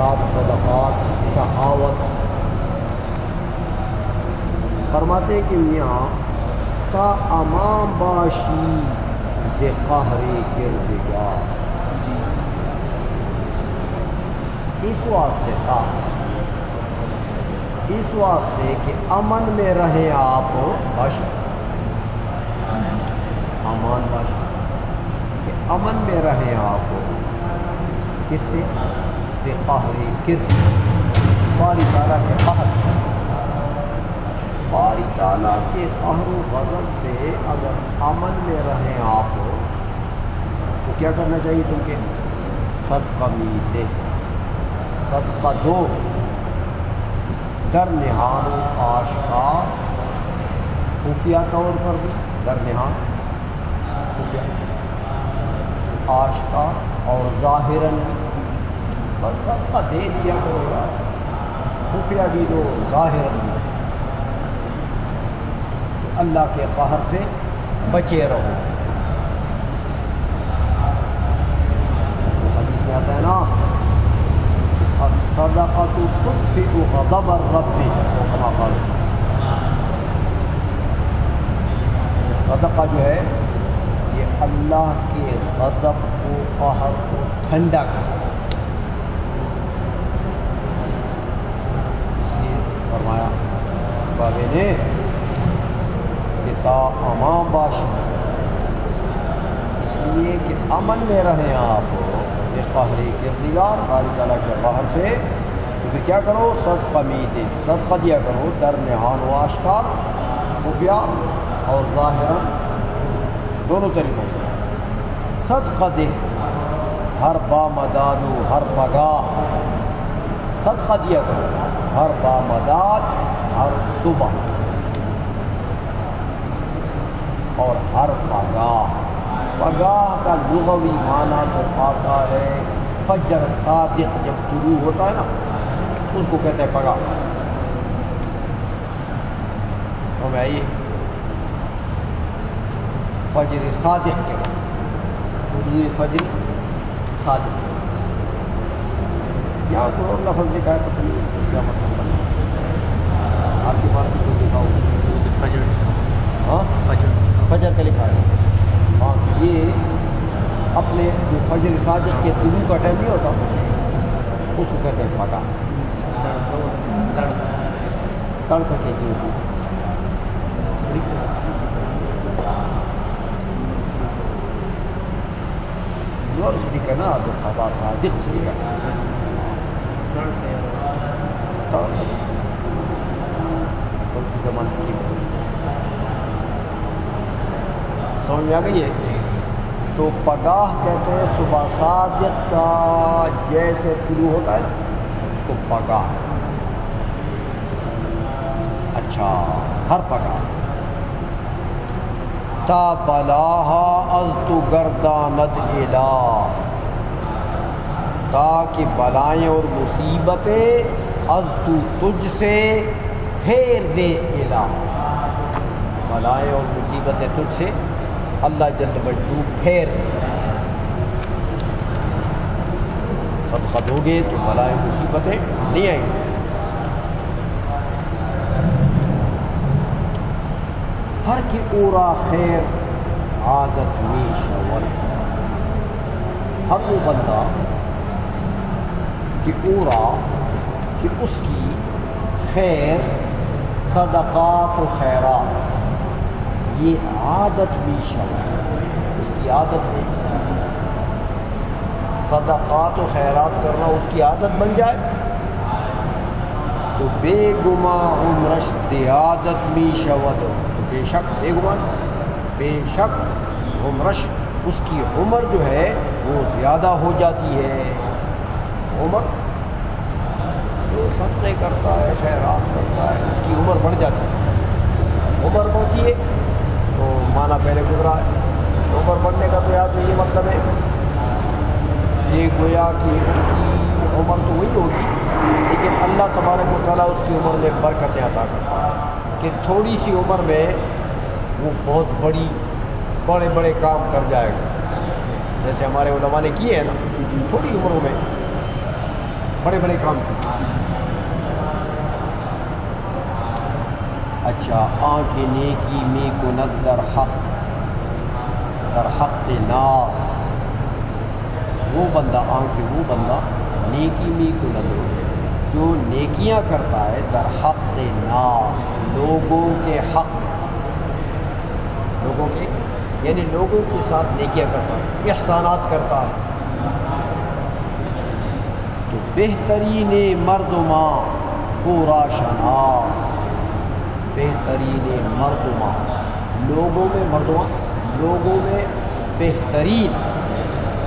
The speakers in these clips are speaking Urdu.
خیرات صدقات سخاوت. فرماتے کہ میاں تا امام باشی ز قہر کردگار. اس واسطے تھا، اس واسطے کہ امن میں رہیں آپ باشی، امان باشی، کہ امن میں رہیں آپ کس سے قہر کرد، باری تعالیٰ کے قہر سے. باری تعالیٰ کے قہر و غضب سے اگر امن میں رہیں آپ تو کیا کرنا چاہیے تم کے؟ صدقہ میتے، صدقہ دو، در نہان و آشکار، خفیہ طور پر بھی در نہان خفیہ، آشکار اور ظاہراً بھی. بس صدقہ دے دیا کرو یار، خفیہ بھی دو ظاہراً بھی، اللہ کے قہر سے بچے رہو. حدیث میں آتا ہے نا الصدقۃ تطفئ غضب الرب، سو کما قال. صدقہ جو ہے یہ اللہ کے غضب کو، قہر کو ٹھنڈا کرتا ہے. اس لیے فرمایا بابے نے کہ تا امام باش، اس لیے کہ امن میں رہیں آپ سے قہر کردگار، باری تعالیٰ کے قہر سے. تو پھر کیا کرو؟ صدقہ میتے، صدقہ دیا کرو در نہان و آشکار، خفیہ اور ظاہراً، دونوں طریقوں سے. صدقہ دے ہر بامداد و ہر پگاہ، صدقہ دیا کرو ہر بامداد، ہر صبح اور ہر پگاہ. پگاہ کا لغوی معنی تو آتا ہے فجر صادق، جب طلوع ہوتا ہے نا اس کو کہتے ہیں پگاہ. سمجھ آئیے؟ فجر صادق کے طلوع فجر صادق. یہاں کوئی اور لفظ لکھا ہے، پتہ نہیں کیا مطلب ہے. آپ کے پاس کوئی لکھا ہو فجر؟ ہاں فجر کا لکھا ہے. ہاں یہ اپنے جو فجر صادق کے طلوع کا ٹائم نہیں ہوتا اس کو کہتے ہیں پگاہ. تڑک کے چیز اور شری کا نا تو صبا صادق شری کا زمان پوری سمجھ میں آ گئی ہے. تو پگاہ کہتے ہیں صبح صادق کا جیسے طلوع ہوتا ہے تو پگاہ. اچھا ہر پگاہ. تا بلاہا از تو گرداند الہ، تاکہ بلائیں اور مصیبتیں از تو تجھ سے پھیر دے الہ. بلائیں اور مصیبتیں تجھ سے اللہ جل مجدو پھیر دے. صدقہ دو گے تو بلائیں مصیبتیں نہیں آئیں گی. ہر کی اورا خیر عادت می شور، ہر وہ بندہ کہ اورا کہ اس کی خیر، صدقات و خیرات، یہ عادت بھی شور، اس کی عادت میں صدقات و خیرات کرنا اس کی عادت بن جائے تو بے گما عمرش زیادت بھی شود. بے شک، بے گمان، بے شک عمرش، اس کی عمر جو ہے وہ زیادہ ہو جاتی ہے. عمر جو صدقے کرتا ہے، خیرات کرتا ہے، اس کی عمر بڑھ جاتی ہے. عمر بڑھتی ہے تو مانا پہلے گزرا ہے. عمر بڑھنے کا تو یاد یہ مطلب ہے یہ گویا کہ اس کی عمر تو وہی ہوگی لیکن اللہ تبارک و تعالیٰ اس کی عمر میں برکتیں عطا کرتا ہے کہ تھوڑی سی عمر میں وہ بہت بڑے بڑے کام کر جائے گا. جیسے ہمارے علماء نے کیے ہیں نا تھوڑی عمروں میں. بڑے بڑے کام کی. اچھا آنکھ نیکی می کند در حق ناس، وہ بندہ نیکی می کند جو نیکیاں کرتا ہے در حق ناس، لوگوں کے حق، لوگوں کے یعنی لوگوں کے ساتھ نیکیاں کرتا ہے، احسانات کرتا ہے. تو بہترین مردماں پورا شناس، بہترین مردماں لوگوں میں بہترین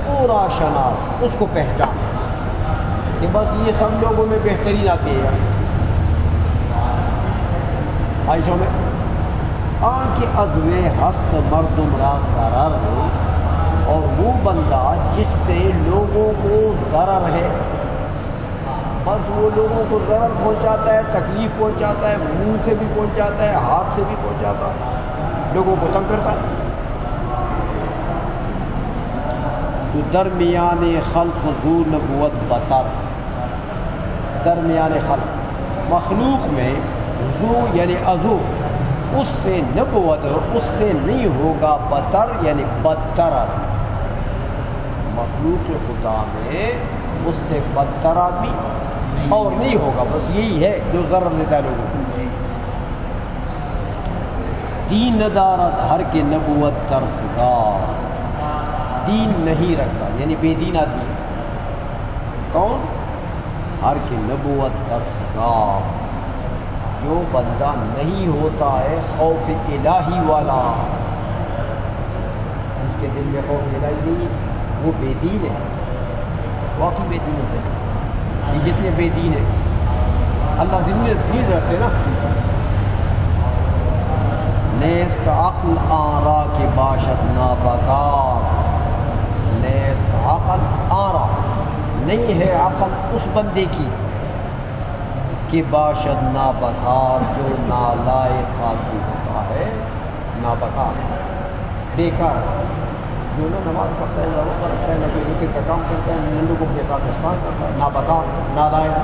پورا شناس، اس کو پہچان کہ بس یہ سب لوگوں میں بہترین آتی ہے. عائشہ میں آنکھ ازوے ہست مردم را ضرر، اور وہ بندہ جس سے لوگوں کو ضرر ہے، بس وہ لوگوں کو ضرر پہنچاتا ہے، تکلیف پہنچاتا ہے، منہ سے بھی پہنچاتا ہے، ہاتھ سے بھی پہنچاتا ہے، لوگوں کو تنگ کرتا ہے. تو درمیان خلق ذو نبوت بتر، درمیان خلق مخلوق میں ذو یعنی ازو، اس سے نبوت اس سے نہیں ہوگا بتر یعنی بدتر، مخلوق خدا میں اس سے بدتر آدمی اور نہیں ہوگا، بس یہی ہے جو ضرر دیتا ہے لوگوں کو. دین ندارت ہر کے نبوت ترسگار، دین نہیں رکھتا یعنی بے دین آدمی. کون؟ ہر کے نبوت ترسگار، جو بندہ نہیں ہوتا ہے خوف الہی والا، اس کے دل میں خوف الہی نہیں، وہ بے دین ہے، واقعی بے دین ہوتے ہیں. یہ جتنے بے دین ہیں اللہ دین رکھتے نا. نیست عقل آرا کے باشد نابکار، نیست عقل آرا، نہیں ہے عقل اس بندے کی کہ باشد نابکار، جو نالائق آدمی ہوتا ہے، نابکار بیکار، جو نہ نماز پڑھتا ہے، نہ روزہ رکھتا ہے، نہ کوئی نیکی کا کام کرتا ہے، نہ لوگوں کے ساتھ احسان کرتا ہے، نابکار، نالائق.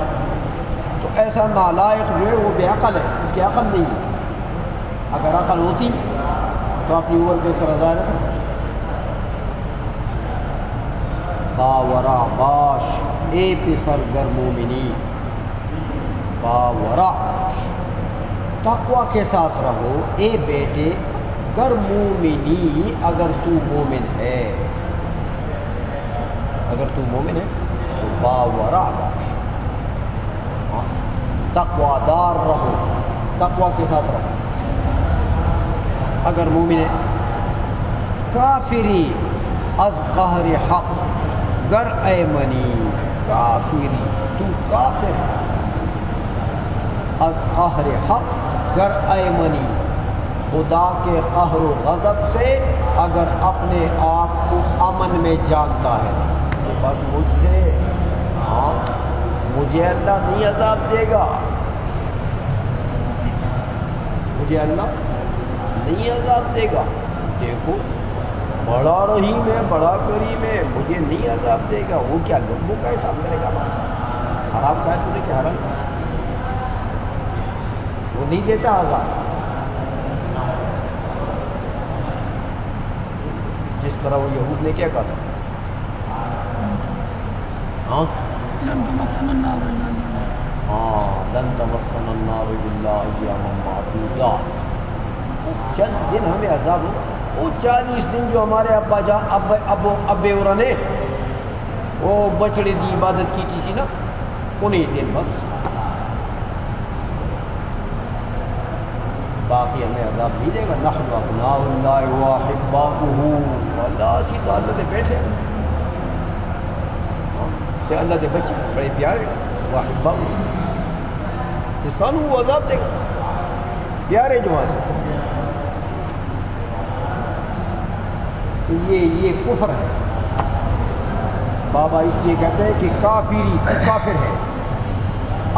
تو ایسا نالائق جو ہے وہ بے عقل ہے، اس کی عقل نہیں ہے. اگر عقل ہوتی تو اپنی عمر کے سرزائے نہ کرتا. باورا باش اے پسر گر مومنی، باورا تقوی کے ساتھ رہو اے بیٹے، گر مومنی اگر تو مومن ہے، اگر تو مومن ہے تو باورا باش، تقوی دار رہو، تقوی کے ساتھ رہو اگر مومن ہے. کافری از قہر حق گر ایمنی، کافری تو کافر از قہر حق گر ایمنی، خدا کے قہر و غضب سے اگر اپنے آپ کو امن میں جانتا ہے تو بس مجھ سے مجھے اللہ نہیں عذاب دے گا، مجھے اللہ نہیں عذاب دے گا. دیکھو بڑا رحیم ہے، بڑا کریم ہے، مجھے نہیں عذاب دے گا. وہ کیا لوگوں کا حساب کرے گا؟ حرام کہا تو نے کہ حرام، وہ نہیں دیتا عذاب. جس طرح وہ یہود نے کیا کہا تھا، لن تمسنا النار الا ایاما معدودات، چند دن ہمیں عذاب ہو. وہ 40 دن جو ہمارے ابے اور نے وہ بچڑے کی عبادت کی تھی نا، انہیں دن بس، باقی ہمیں عذاب نہیں دے گا. نحن ابناء اللہ واحباؤہ، اللہ اسی تو اللہ دے بیٹھے تے اللہ دے بچے بڑے پیارے واحباؤہ، کہ سانو وہ عذاب دے گا پیارے جو ہاں سے. یہ کفر ہے. بابا اس لیے کہتے ہیں کہ کافری کافر ہے.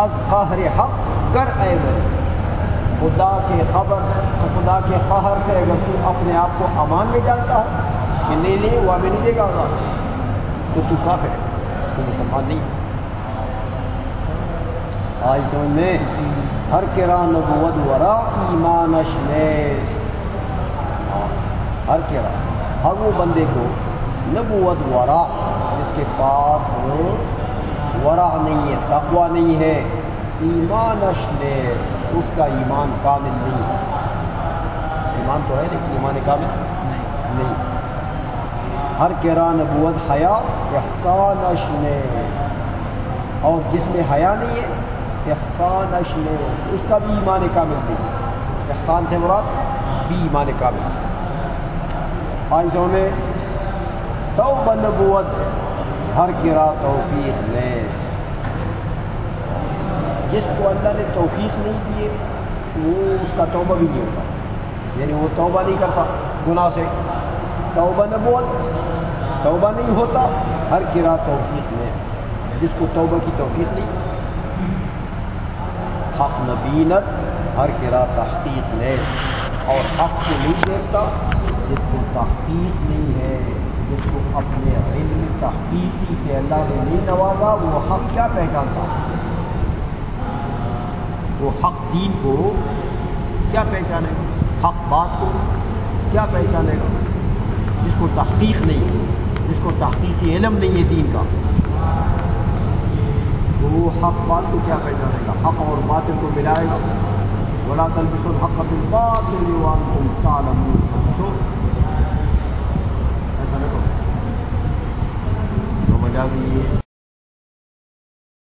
از قہر حق گر ایمن، خدا کے قہر سے اگر تو اپنے آپ کو امان میں جانتا ہے کہ نہیں وہ ہمیں نہیں دے گا عذاب، تو کافر ہے، تو مسلمان نہیں. آئی سمجھ میں ہر کرا نبوت ورا ایمانش نیز ہر کرا ہر وہ بندے کو نبوت ورا جس کے پاس ورا نہیں ہے تقوی نہیں ہے ایمانش نیز اس کا ایمان کامل نہیں ہے ایمان تو ہے لیکن ایمان کامل نہیں ہر کرا نبوت حیا احسانش نیز اور جس میں حیا نہیں ہے احسان اشنیز اس کا بھی ایمان کامل نہیں احسان سے مراد بھی ایمان کامل آئزوں میں توبہ نبوت ہر کرا توفیق نیز جس کو اللہ نے توفیق نہیں دیے وہ اس کا توبہ بھی نہیں ہوتا یعنی وہ توبہ نہیں کرتا گناہ سے توبہ نبوت توبہ نہیں ہوتا ہر کرا توفیق نیز جس کو توبہ کی توفیق نہیں حق نبینت ہر کرا تحقیق نیز اور حق کو نہیں دیکھتا جس کو تحقیق نہیں ہے جس کو اپنے علم تحقیقی سے اللہ نے نہیں نوازا وہ حق کیا پہچانتا وہ حق دین کو کیا پہچانے گا حق بات کو کیا پہچانے گا جس کو تحقیق نہیں ہے جس کو تحقیقی علم نہیں ہے دین کا وہ حق بات کو کیا پہچانے گا حق اور باطل کو ملائے گا ولا تلبسوا الحق بالباطل وانتم تعلمون ایسا نہ کرو سمجھ آ گئی ہے